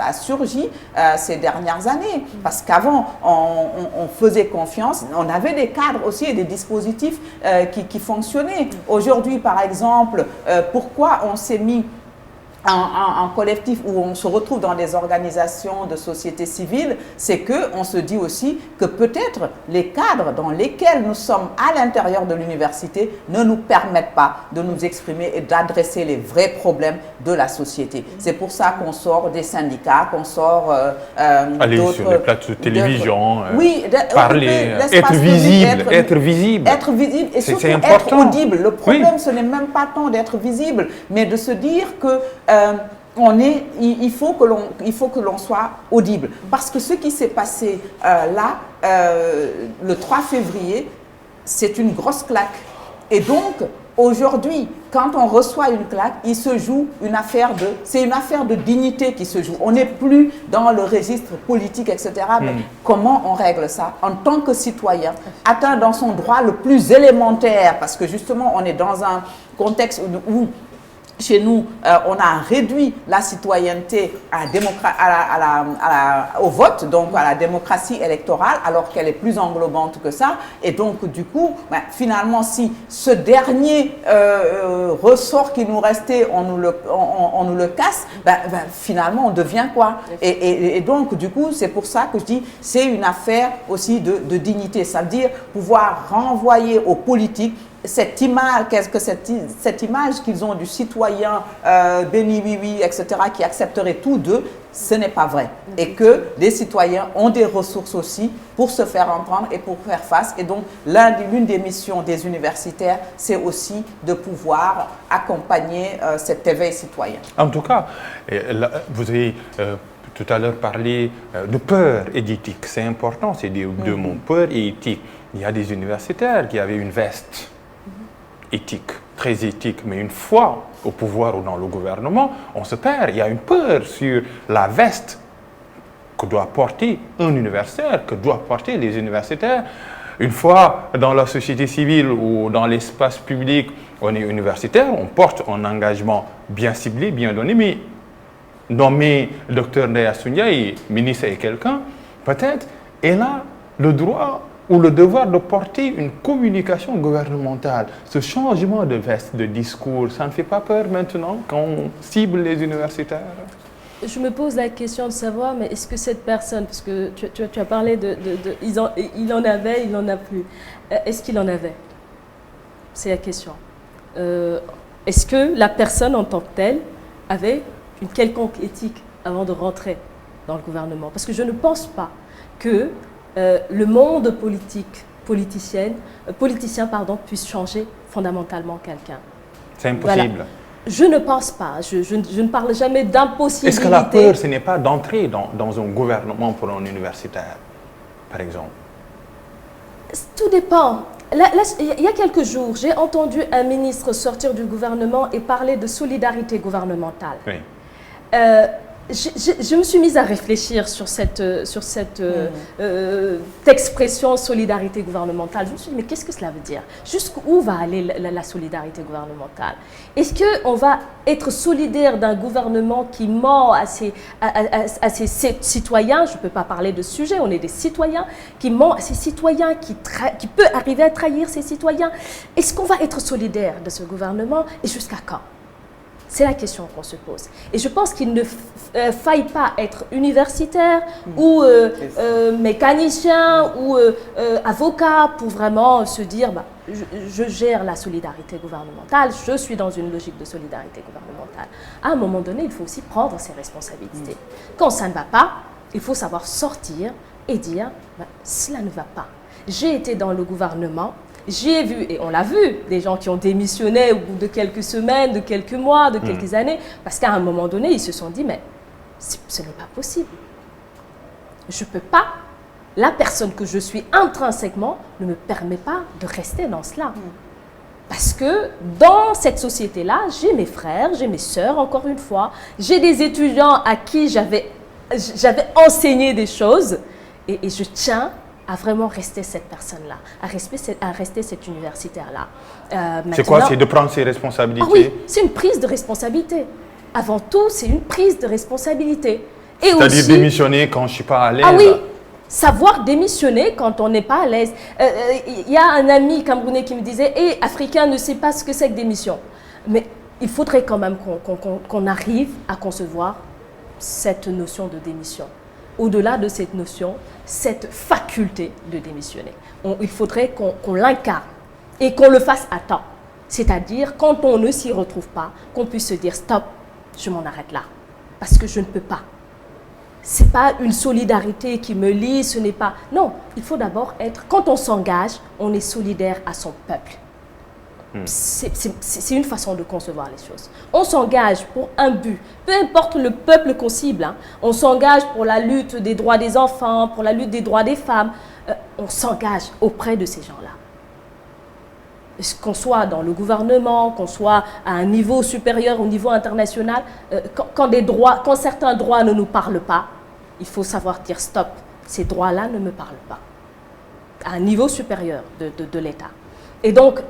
a surgi ces dernières années. Parce qu'avant, on faisait confiance, on avait des cadres aussi et des dispositifs qui fonctionnaient. Aujourd'hui, par exemple, pourquoi on s'est mis en collectif où on se retrouve dans des organisations de société civile, c'est qu'on se dit aussi que peut-être les cadres dans lesquels nous sommes à l'intérieur de l'université ne nous permettent pas de nous exprimer et d'adresser les vrais problèmes de la société. C'est pour ça qu'on sort des syndicats, qu'on sort aller sur les plateaux de télévision, parler, être visible, être visible. Être visible et surtout être audible. Le problème, ce n'est même pas tant d'être visible, mais de se dire que il faut que l'on soit audible. Parce que ce qui s'est passé là, le 3 février, c'est une grosse claque. Et donc, aujourd'hui, quand on reçoit une claque, il se joue c'est une affaire de dignité qui se joue. On n'est plus dans le registre politique, etc. Mais comment on règle ça en tant que citoyen, atteint dans son droit le plus élémentaire, parce que justement, on est dans un contexte où chez nous, on a réduit la citoyenneté au vote, donc à la démocratie électorale, alors qu'elle est plus englobante que ça. Et donc, du coup, finalement, si ce dernier ressort qui nous restait, on nous le casse, finalement, on devient quoi? Et donc, du coup, c'est pour ça que je dis, c'est une affaire aussi de dignité. Ça veut dire pouvoir renvoyer aux politiques cette image, cette image qu'ils ont du citoyen béni, oui, oui, etc., qui accepterait tout d'eux, ce n'est pas vrai. Et que les citoyens ont des ressources aussi pour se faire entendre et pour faire face. Et donc, l'une des missions des universitaires, c'est aussi de pouvoir accompagner cet éveil citoyen. En tout cas, vous avez tout à l'heure parlé de peur et d'éthique. C'est important, c'est deux mots, peur et éthique. Il y a des universitaires qui avaient une veste éthique, très éthique, mais une fois au pouvoir ou dans le gouvernement, on se perd. Il y a une peur sur la veste que doit porter un universitaire, que doivent porter les universitaires. Une fois dans la société civile ou dans l'espace public, on est universitaire, on porte un engagement bien ciblé, bien donné, mais nommer Dr Ndeye Ndiaye ministre et quelqu'un, peut-être, elle a le droit ou le devoir de porter une communication gouvernementale. Ce changement de veste, de discours, ça ne fait pas peur maintenant quand on cible les universitaires? Je me pose la question de savoir, mais est-ce que cette personne, parce que tu as parlé il en avait, il n'en a plus. Est-ce qu'il en avait? C'est la question. Est-ce que la personne en tant que telle avait une quelconque éthique avant de rentrer dans le gouvernement? Parce que je ne pense pas que le monde politicien puisse changer fondamentalement quelqu'un. C'est impossible. Voilà. Je ne pense pas. Je ne parle jamais d'impossibilité. Est-ce que la peur, ce n'est pas d'entrer dans un gouvernement pour un universitaire, par exemple? Tout dépend. Là, il y a quelques jours, j'ai entendu un ministre sortir du gouvernement et parler de solidarité gouvernementale. Oui. Je me suis mise à réfléchir sur cette expression solidarité gouvernementale. Je me suis dit, mais qu'est-ce que cela veut dire? Jusqu'où va aller la solidarité gouvernementale? Est-ce qu'on va être solidaire d'un gouvernement qui ment à ses citoyens? Je ne peux pas parler de sujet, on est des citoyens, qui ment à ses citoyens, qui peut arriver à trahir ses citoyens. Est-ce qu'on va être solidaire de ce gouvernement et jusqu'à quand? C'est la question qu'on se pose. Et je pense qu'il ne faille pas être universitaire ou mécanicien ou avocat pour vraiment se dire je gère la solidarité gouvernementale, je suis dans une logique de solidarité gouvernementale. À un moment donné, il faut aussi prendre ses responsabilités. Quand ça ne va pas, il faut savoir sortir et dire cela ne va pas. J'ai été dans le gouvernement. J'ai vu, et on l'a vu, des gens qui ont démissionné au bout de quelques semaines, de quelques mois, de quelques années, parce qu'à un moment donné, ils se sont dit, mais ce n'est pas possible. Je ne peux pas, la personne que je suis intrinsèquement ne me permet pas de rester dans cela. Parce que dans cette société-là, j'ai mes frères, j'ai mes sœurs, encore une fois, j'ai des étudiants à qui j'avais enseigné des choses, et je tiens à vraiment rester cette personne-là, à rester cet universitaire-là. C'est quoi? C'est de prendre ses responsabilités? Ah oui, c'est une prise de responsabilité. Avant tout, c'est une prise de responsabilité. C'est-à-dire démissionner quand je ne suis pas à l'aise? Ah oui, savoir démissionner quand on n'est pas à l'aise. Il y a un ami camerounais qui me disait « Hey, Africain ne sait pas ce que c'est que démission ». Mais il faudrait quand même qu'on arrive à concevoir cette notion de démission. Au-delà de cette notion, cette faculté de démissionner. Il faudrait qu'on l'incarne et qu'on le fasse à temps. C'est-à-dire, quand on ne s'y retrouve pas, qu'on puisse se dire « Stop, je m'en arrête là, parce que je ne peux pas ». Ce n'est pas une solidarité qui me lie, ce n'est pas... Non, il faut d'abord être... Quand on s'engage, on est solidaire à son peuple. C'est une façon de concevoir les choses. On s'engage pour un but, peu importe le peuple qu'on cible. On s'engage pour la lutte des droits des enfants, pour la lutte des droits des femmes. On s'engage auprès de ces gens-là. Qu'on soit dans le gouvernement, qu'on soit à un niveau supérieur, au niveau international, quand certains droits ne nous parlent pas, il faut savoir dire stop, ces droits-là ne me parlent pas. À un niveau supérieur de l'État. Et donc,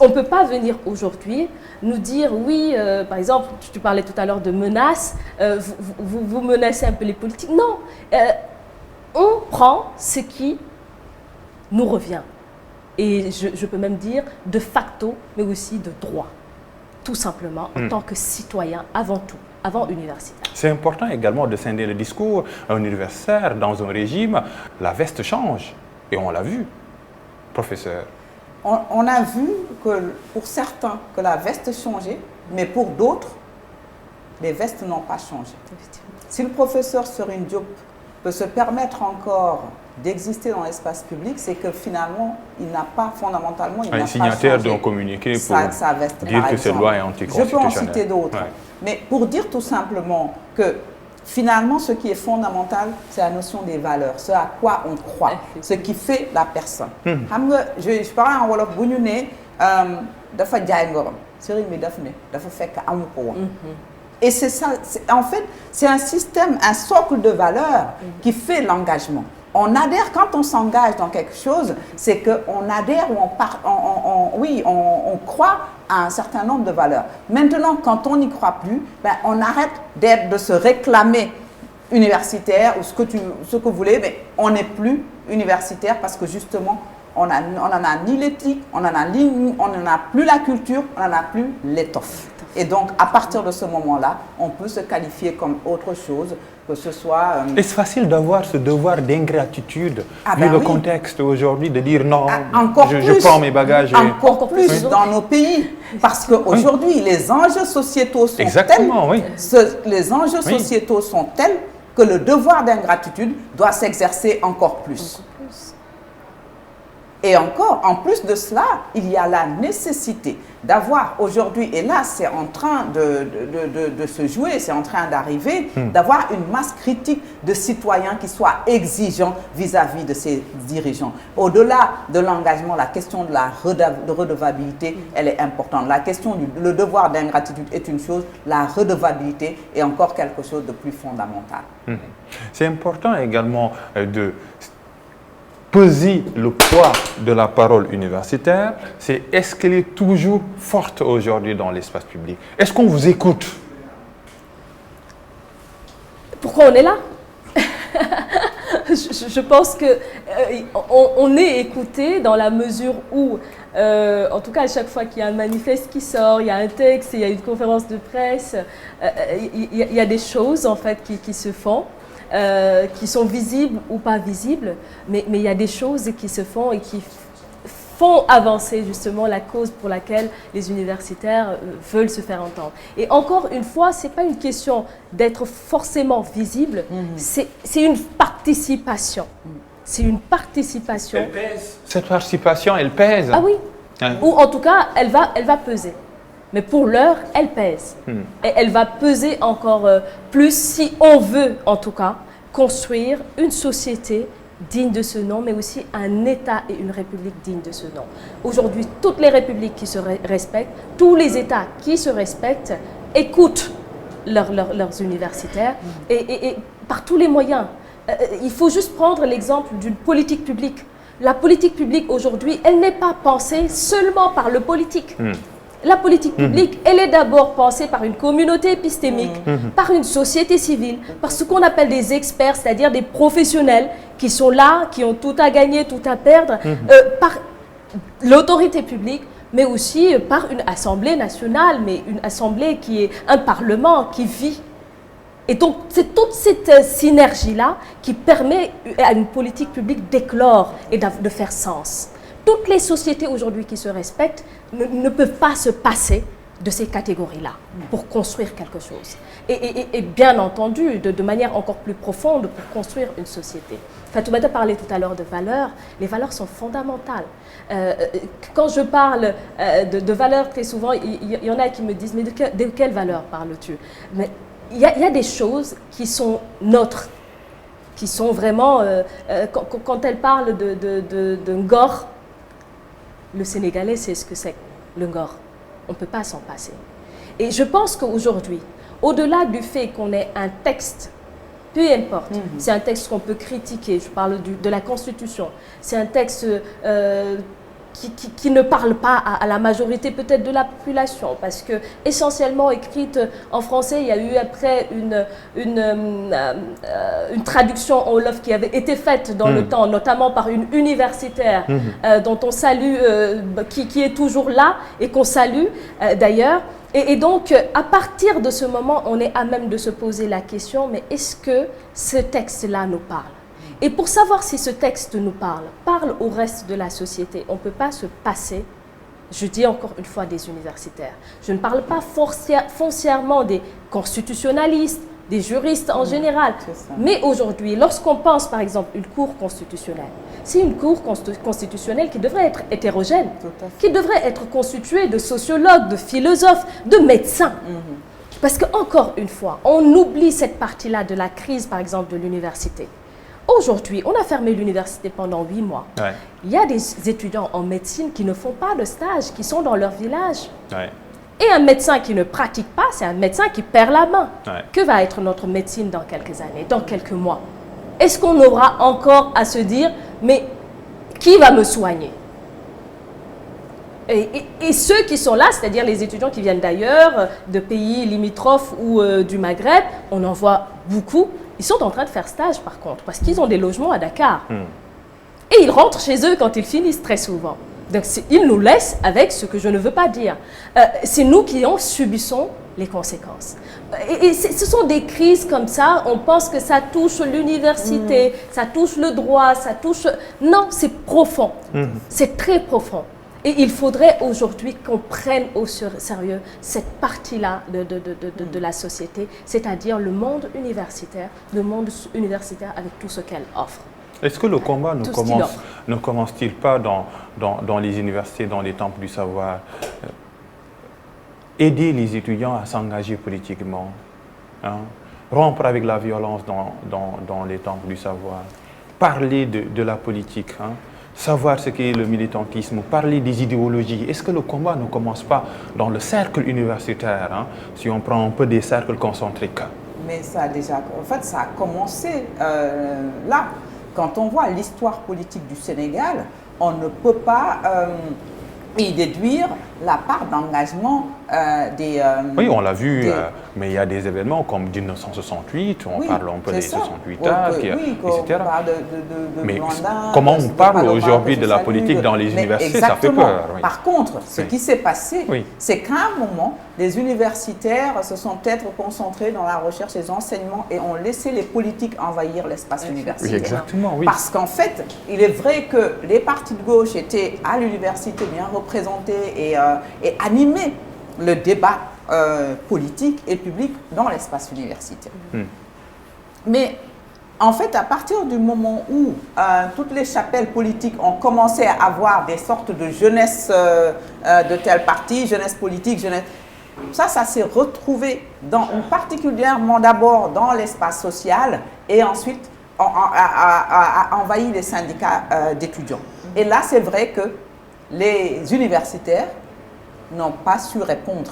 on ne peut pas venir aujourd'hui nous dire, oui, par exemple, tu parlais tout à l'heure de menaces, vous menacez un peu les politiques. Non, on prend ce qui nous revient. Et je peux même dire de facto, mais aussi de droit. Tout simplement, en tant que citoyen, avant tout, avant universitaire. C'est important également de scinder le discours. Un universitaire, dans un régime, la veste change. Et on l'a vu, professeur. on a vu que pour certains, que la veste changeait, mais pour d'autres, les vestes n'ont pas changé. Si le professeur Serigne Diop peut se permettre encore d'exister dans l'espace public, c'est que finalement, il n'a pas fondamentalement, il n'a pas changé. Un signataire d'un communiqué pour sa veste, dire que cette loi est anticonstitutionnelle. Je peux en citer d'autres. Ouais. Mais pour dire tout simplement que finalement, ce qui est fondamental, c'est la notion des valeurs, ce à quoi on croit, ce qui fait la personne. Je parle en wolof, bu ñu ne dafa jaay ngorom sëriñ bi daf ne dafa fekk amu ko woon. Et c'est ça, en fait, c'est un système, un socle de valeurs qui fait l'engagement. On adhère, quand on s'engage dans quelque chose, c'est qu'on adhère ou on croit à un certain nombre de valeurs. Maintenant, quand on n'y croit plus, ben, on arrête de se réclamer universitaire ou ce que vous voulez, mais on n'est plus universitaire parce que justement, on n'en a ni l'éthique, on n'en a plus la culture, on n'en a plus l'étoffe. Et donc, à partir de ce moment-là, on peut se qualifier comme autre chose, que ce soit... Est-ce facile d'avoir ce devoir d'ingratitude, vu le contexte aujourd'hui, de dire non, je prends mes bagages Encore plus dans nos pays, parce qu'aujourd'hui, les enjeux sociétaux sont les enjeux sociétaux sont tels que le devoir d'ingratitude doit s'exercer encore plus. Et encore, en plus de cela, il y a la nécessité d'avoir aujourd'hui, et là c'est en train de se jouer, c'est en train d'arriver, d'avoir une masse critique de citoyens qui soient exigeants vis-à-vis de ces dirigeants. Au-delà de l'engagement, la question de la redevabilité, elle est importante. La question le devoir d'ingratitude est une chose, la redevabilité est encore quelque chose de plus fondamental. C'est important également de peser le poids de la parole universitaire, c'est est-ce qu'elle est toujours forte aujourd'hui dans l'espace public? Est-ce qu'on vous écoute? Pourquoi on est là? Je pense qu'on est écouté dans la mesure où, en tout cas à chaque fois qu'il y a un manifeste qui sort, il y a un texte, il y a une conférence de presse, il y a des choses en fait qui se font. Qui sont visibles ou pas visibles, mais il y a des choses qui se font et qui font avancer justement la cause pour laquelle les universitaires veulent se faire entendre. Et encore une fois, ce n'est pas une question d'être forcément visible, c'est une participation. C'est une participation. Elle pèse. Cette participation, elle pèse. Ah oui, ou en tout cas, elle va peser. Mais pour l'heure, elle pèse. Et elle va peser encore plus si on veut, en tout cas, construire une société digne de ce nom, mais aussi un État et une République digne de ce nom. Aujourd'hui, toutes les républiques qui se respectent, tous les États qui se respectent, écoutent leurs universitaires et par tous les moyens. Il faut juste prendre l'exemple d'une politique publique. La politique publique aujourd'hui, elle n'est pas pensée seulement par le politique. La politique publique, elle est d'abord pensée par une communauté épistémique, par une société civile, par ce qu'on appelle des experts, c'est-à-dire des professionnels qui sont là, qui ont tout à gagner, tout à perdre, par l'autorité publique, mais aussi par une assemblée nationale, mais une assemblée qui est un parlement qui vit. Et donc, c'est toute cette synergie-là qui permet à une politique publique d'éclore et de faire sens. Toutes les sociétés aujourd'hui qui se respectent ne peuvent pas se passer de ces catégories-là pour construire quelque chose. Et bien entendu, de manière encore plus profonde pour construire une société. Fatoumata parlait tout à l'heure de valeurs. Les valeurs sont fondamentales. Quand je parle de valeurs, très souvent, il y en a qui me disent « mais de quelles valeurs parles-tu » Mais il y a des choses qui sont nôtres, qui sont vraiment... quand elle parle de Ngor, le Sénégalais sait ce que c'est, le Ngor. On ne peut pas s'en passer. Et je pense qu'aujourd'hui, au-delà du fait qu'on ait un texte, peu importe, c'est un texte qu'on peut critiquer, je parle de la Constitution, c'est un texte qui ne parle pas à la majorité peut-être de la population, parce que essentiellement écrite en français, il y a eu après une traduction en wolof qui avait été faite dans le temps, notamment par une universitaire dont on salue, qui est toujours là et qu'on salue d'ailleurs. Et donc, à partir de ce moment, on est à même de se poser la question, mais est-ce que ce texte-là nous parle ? Et pour savoir si ce texte nous parle au reste de la société, on ne peut pas se passer, je dis encore une fois, des universitaires. Je ne parle pas foncièrement des constitutionnalistes, des juristes en général. Mais aujourd'hui, lorsqu'on pense par exemple une cour constitutionnelle, c'est une cour constitutionnelle qui devrait être hétérogène, qui devrait être constituée de sociologues, de philosophes, de médecins. Parce qu'encore une fois, on oublie cette partie-là de la crise par exemple de l'université. Aujourd'hui, on a fermé l'université pendant 8 mois. Ouais. Il y a des étudiants en médecine qui ne font pas de stage, qui sont dans leur village. Ouais. Et un médecin qui ne pratique pas, c'est un médecin qui perd la main. Ouais. Que va être notre médecine dans quelques années, dans quelques mois? Est-ce qu'on aura encore à se dire, mais qui va me soigner? Et ceux qui sont là, c'est-à-dire les étudiants qui viennent d'ailleurs, de pays limitrophes ou du Maghreb, on en voit beaucoup, ils sont en train de faire stage par contre, parce qu'ils ont des logements à Dakar. Et ils rentrent chez eux quand ils finissent très souvent. Donc ils nous laissent avec ce que je ne veux pas dire. C'est nous qui en subissons les conséquences. Et ce sont des crises comme ça, on pense que ça touche l'université, ça touche le droit, ça touche... Non, c'est profond, c'est très profond. Et il faudrait aujourd'hui qu'on prenne au sérieux cette partie-là de la société, c'est-à-dire le monde universitaire avec tout ce qu'elle offre. Est-ce que le combat ne commence-t-il pas dans les universités, dans les temples du savoir, aider les étudiants à s'engager politiquement, hein, rompre avec la violence dans les temples du savoir, parler de la politique, hein, savoir ce qu'est le militantisme, parler des idéologies? Est-ce que le combat ne commence pas dans le cercle universitaire, hein, si on prend un peu des cercles concentriques? Mais ça a déjà, en fait, ça a commencé là. Quand on voit l'histoire politique du Sénégal, on ne peut pas y déduire la part d'engagement des... oui, on l'a vu, mais il y a des événements comme 1968, on parle un peu des 68 ans, etc. Mais Blondin, comment on parle aujourd'hui de la politique dans les universités, ça fait peur. Oui. Par contre, ce qui s'est passé, c'est qu'à un moment, les universitaires se sont peut-être concentrés dans la recherche et les enseignements et ont laissé les politiques envahir l'espace universitaire. Oui, exactement, oui. Parce qu'en fait, il est vrai que les partis de gauche étaient à l'université bien représentés et animaient le débat politique et public dans l'espace universitaire. Mais en fait, à partir du moment où toutes les chapelles politiques ont commencé à avoir des sortes de jeunesse de tel parti, jeunesse politique, jeunesse... Ça s'est retrouvé particulièrement d'abord dans l'espace social et ensuite a envahi les syndicats d'étudiants. Et là, c'est vrai que les universitaires n'ont pas su répondre,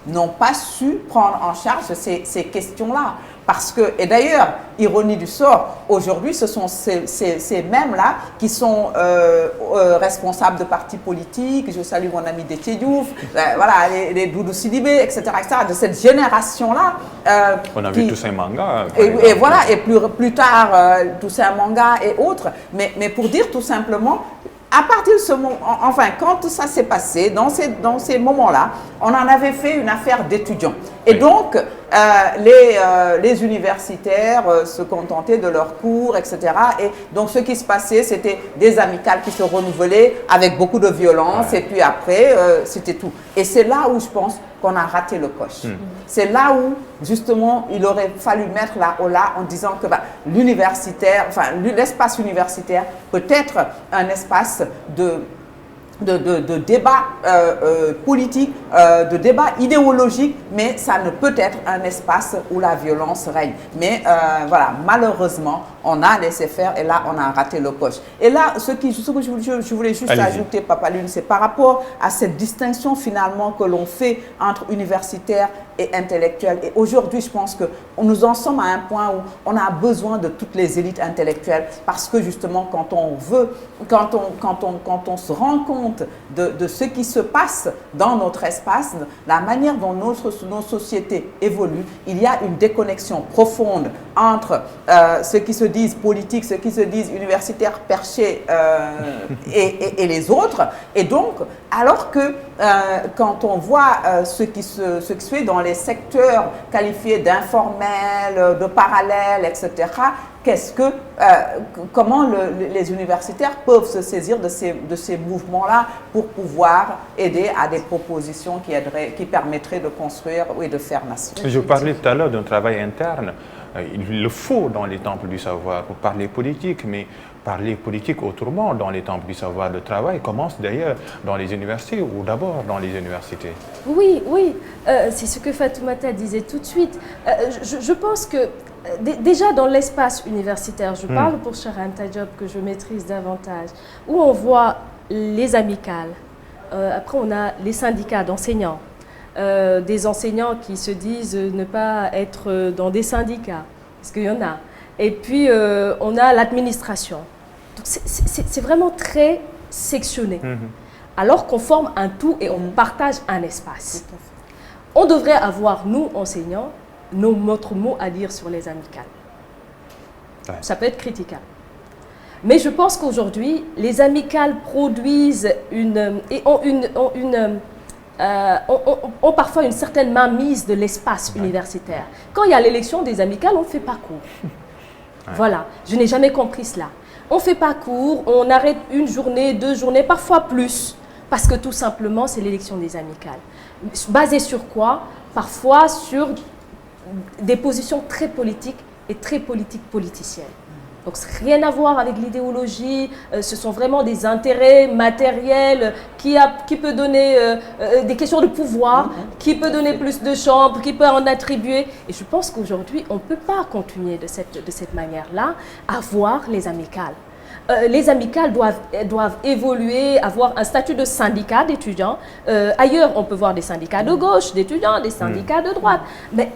n'ont pas su prendre en charge ces questions-là. Parce que, et d'ailleurs, ironie du sort, aujourd'hui, ce sont ces mêmes-là qui sont responsables de partis politiques. Je salue mon ami Déthié Diouf, voilà, les Doudou Sidibé, etc., de cette génération-là. On a vu Toussaint Manga. Et voilà, et plus tard, Toussaint Manga et autres. Mais pour dire tout simplement, à partir de ce moment, enfin, quand tout ça s'est passé, dans ces moments-là, on en avait fait une affaire d'étudiants. Et donc, les universitaires se contentaient de leurs cours, etc. Et donc, ce qui se passait, c'était des amicales qui se renouvelaient avec beaucoup de violence. Et puis après, c'était tout. Et c'est là où je pense qu'on a raté le coche. C'est là où, justement, il aurait fallu mettre la holà en disant que l'universitaire, enfin, l'espace universitaire peut être un espace de débat politique, de débat idéologique, mais ça ne peut être un espace où la violence règne. Mais voilà, malheureusement, on a laissé faire et là, on a raté le coche. Et là, ce que je voulais juste ajouter, Papa Lune, c'est par rapport à cette distinction finalement que l'on fait entre universitaires et intellectuels. Et aujourd'hui, je pense que nous en sommes à un point où on a besoin de toutes les élites intellectuelles parce que justement, quand on se rend compte de ce qui se passe dans notre espace, la manière dont nos sociétés évoluent, il y a une déconnexion profonde entre ceux qui se disent politiques, ceux qui se disent universitaires perchés et les autres. Et donc, alors que quand on voit ce qui se fait dans les secteurs qualifiés d'informels, de parallèles, etc., comment les universitaires peuvent se saisir de ces mouvements-là pour pouvoir aider à des propositions qui permettraient de construire et de faire nation. Je parlais tout à l'heure d'un travail interne. Il le faut dans les temples du savoir pour parler politique, mais parler politique autrement dans les temples du savoir. Le travail commence d'ailleurs dans les universités ou d'abord dans les universités. Oui, c'est ce que Fatoumata disait tout de suite. Je pense que déjà dans l'espace universitaire, je parle pour Anta Diop que je maîtrise davantage, où on voit les amicales, après on a les syndicats d'enseignants, des enseignants qui se disent ne pas être dans des syndicats, parce qu'il y en a. Et puis on a l'administration. Donc c'est vraiment très sectionné. Alors qu'on forme un tout et on partage un espace. On devrait avoir, nous, enseignants, notre mot à dire sur les amicales. Ouais. Ça peut être critiquable. Mais je pense qu'aujourd'hui, les amicales produisent ont parfois une certaine mainmise de l'espace universitaire. Quand il y a l'élection des amicales, on ne fait pas cours. Ouais. Voilà, je n'ai jamais compris cela. On ne fait pas cours, on arrête une journée, 2 journées, parfois plus, parce que tout simplement, c'est l'élection des amicales. Basée sur quoi? Parfois sur des positions très politiques et très politiciennes. Donc, rien à voir avec l'idéologie, ce sont vraiment des intérêts matériels qui peut donner des questions de pouvoir, qui peut donner plus de chambres, qui peut en attribuer. Et je pense qu'aujourd'hui, on ne peut pas continuer de cette manière-là à voir les amicales. Les amicales doivent évoluer, avoir un statut de syndicat d'étudiants. Ailleurs, on peut voir des syndicats de gauche d'étudiants, des syndicats de droite. Mais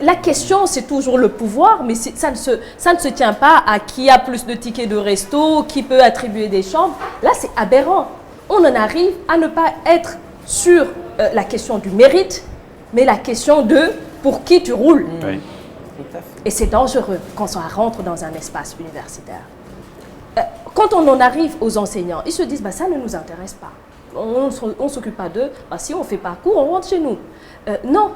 la question, c'est toujours le pouvoir, mais ça ne se tient pas à qui a plus de tickets de resto, qui peut attribuer des chambres. Là, c'est aberrant. On en arrive à ne pas être sur la question du mérite, mais la question de pour qui tu roules. Oui. Et c'est dangereux quand on rentre dans un espace universitaire. Quand on en arrive aux enseignants, ils se disent ça ne nous intéresse pas. On ne s'occupe pas d'eux. Si on ne fait pas cours, on rentre chez nous. Non,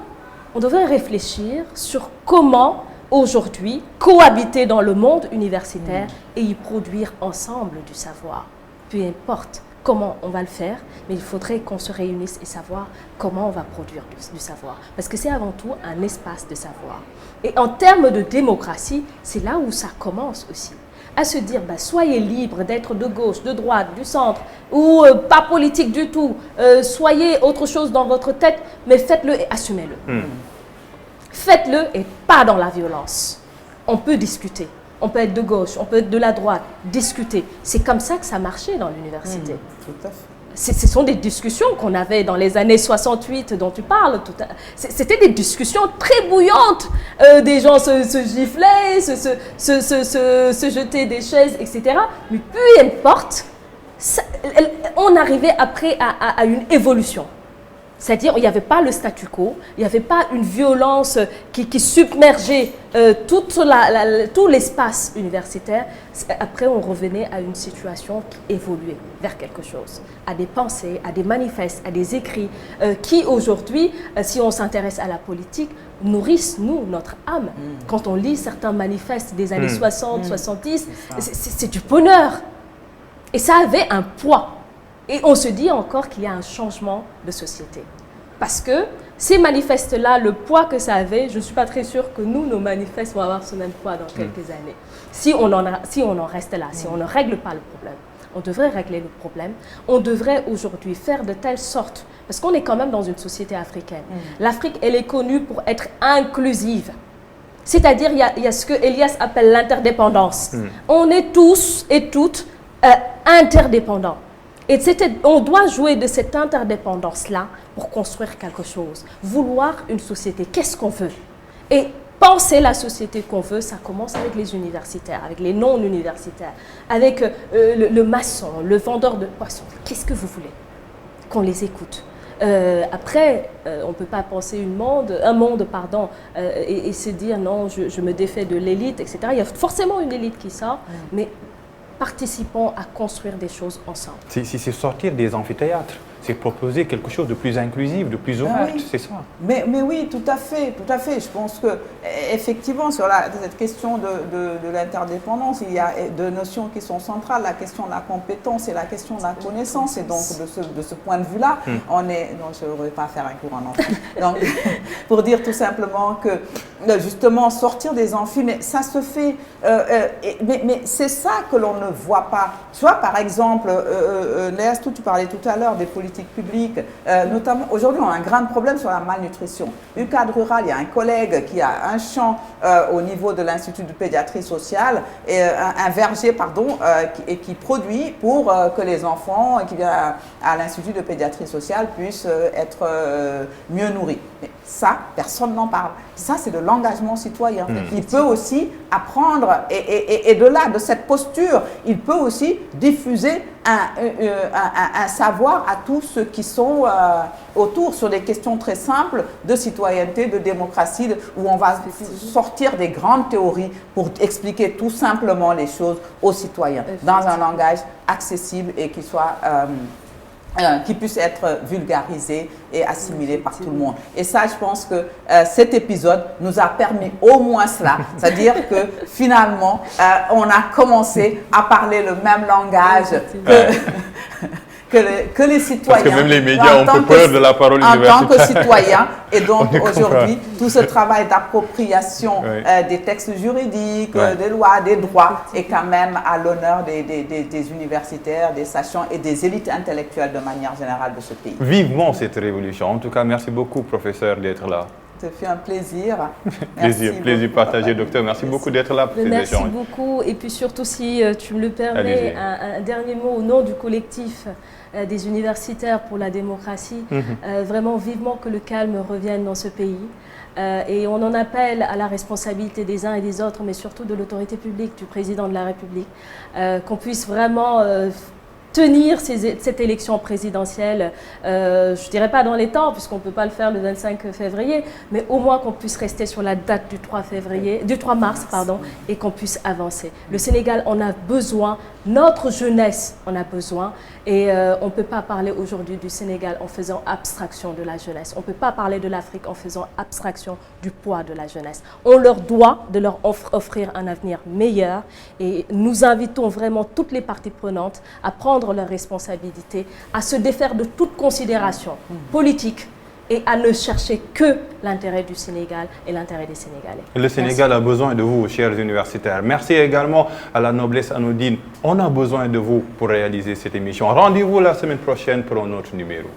on devrait réfléchir sur comment aujourd'hui cohabiter dans le monde universitaire et y produire ensemble du savoir. Peu importe comment on va le faire, mais il faudrait qu'on se réunisse et savoir comment on va produire du savoir. Parce que c'est avant tout un espace de savoir. Et en termes de démocratie, c'est là où ça commence aussi. À se dire, soyez libre d'être de gauche, de droite, du centre, ou pas politique du tout. Soyez autre chose dans votre tête, mais faites-le et assumez-le. Faites-le et pas dans la violence. On peut discuter. On peut être de gauche, on peut être de la droite, discuter. C'est comme ça que ça marchait dans l'université. Tout à fait. Ce sont des discussions qu'on avait dans les années 68 dont tu parles. C'était des discussions très bouillantes. Des gens se giflaient, se jetaient des chaises, etc. Mais peu importe, on arrivait après à une évolution. C'est-à-dire qu'il n'y avait pas le statu quo, il n'y avait pas une violence qui submergeait tout l'espace universitaire. Après, on revenait à une situation qui évoluait vers quelque chose, à des pensées, à des manifestes, à des écrits qui aujourd'hui, si on s'intéresse à la politique, nourrissent, nous, notre âme. Quand on lit certains manifestes des années 60, 70, c'est du bonheur. Et ça avait un poids. Et on se dit encore qu'il y a un changement de société. Parce que ces manifestes-là, le poids que ça avait, je ne suis pas très sûre que nous, nos manifestes vont avoir ce même poids dans quelques années. Si on en reste là, si on ne règle pas le problème, on devrait régler le problème. On devrait aujourd'hui faire de telle sorte, parce qu'on est quand même dans une société africaine. L'Afrique, elle est connue pour être inclusive. C'est-à-dire, il y a ce que Elias appelle l'interdépendance. On est tous et toutes interdépendants. Et on doit jouer de cette interdépendance-là pour construire quelque chose. Vouloir une société, qu'est-ce qu'on veut? Et penser la société qu'on veut, ça commence avec les universitaires, avec les non-universitaires, avec le maçon, le vendeur de poissons. Qu'est-ce que vous voulez? Qu'on les écoute. Après, on ne peut pas penser un monde et se dire non, je me défais de l'élite, etc. Il y a forcément une élite qui sort, mais participons à construire des choses ensemble. C'est sortir des amphithéâtres, c'est proposer quelque chose de plus inclusif, de plus ouvert, oui. c'est ça. Mais oui, tout à fait, tout à fait. Je pense que effectivement sur cette question de l'interdépendance, il y a deux notions qui sont centrales, la question de la compétence et la question de la connaissance. Et donc de ce point de vue-là, on est, non, je ne voudrais pas faire un cours en amphi. Donc pour dire tout simplement que justement sortir des amphis, mais ça se fait, mais c'est ça que l'on ne voit pas. Tu vois, par exemple, Léa, tu parlais tout à l'heure des politiques publiques, notamment aujourd'hui on a un grand problème sur la malnutrition. Du cadre rural, il y a un collègue qui a un champ au niveau de l'Institut de pédiatrie sociale, et, un verger, pardon, et qui produit pour que les enfants qui viennent à l'Institut de pédiatrie sociale puissent être mieux nourris. Mais ça, personne n'en parle. Ça, c'est de l'engagement citoyen. Il peut aussi apprendre, et de là, de cette posture, il peut aussi diffuser un savoir à tous ceux qui sont autour sur des questions très simples de citoyenneté, de démocratie, où on va sortir des grandes théories pour expliquer tout simplement les choses aux citoyens dans un langage accessible et qui puisse être vulgarisé et assimilé par tout le monde. Et ça, je pense que cet épisode nous a permis au moins cela, c'est-à-dire que finalement, on a commencé à parler le même langage que les citoyens. Parce que même les médias ont peu peur de la parole universitaire. En tant que citoyen. Et donc aujourd'hui, tout ce travail d'appropriation des textes juridiques, des lois, des droits est quand même à l'honneur des universitaires, des sachants et des élites intellectuelles de manière générale de ce pays. Vivement cette révolution. En tout cas, merci beaucoup, professeur, d'être là. Ça fait un plaisir. Plaisir partagé, docteur. Merci beaucoup d'être là pour ces échanges. Merci beaucoup. Et puis surtout, si tu me le permets, un dernier mot au nom du collectif des universitaires pour la démocratie. Vraiment vivement que le calme revienne dans ce pays. Et on en appelle à la responsabilité des uns et des autres, mais surtout de l'autorité publique, du président de la République, qu'on puisse vraiment tenir cette élection présidentielle, je ne dirais pas dans les temps, puisqu'on ne peut pas le faire le 25 février, mais au moins qu'on puisse rester sur la date du 3 mars, et qu'on puisse avancer. Le Sénégal en a besoin, notre jeunesse en a besoin, et on ne peut pas parler aujourd'hui du Sénégal en faisant abstraction de la jeunesse. On ne peut pas parler de l'Afrique en faisant abstraction du poids de la jeunesse. On leur doit de leur offrir un avenir meilleur, et nous invitons vraiment toutes les parties prenantes à prendre leurs responsabilités, à se défaire de toute considération politique et à ne chercher que l'intérêt du Sénégal et l'intérêt des Sénégalais. Le Sénégal a besoin de vous, chers universitaires. Merci également à la noblesse anodine. On a besoin de vous pour réaliser cette émission. Rendez-vous la semaine prochaine pour un autre numéro.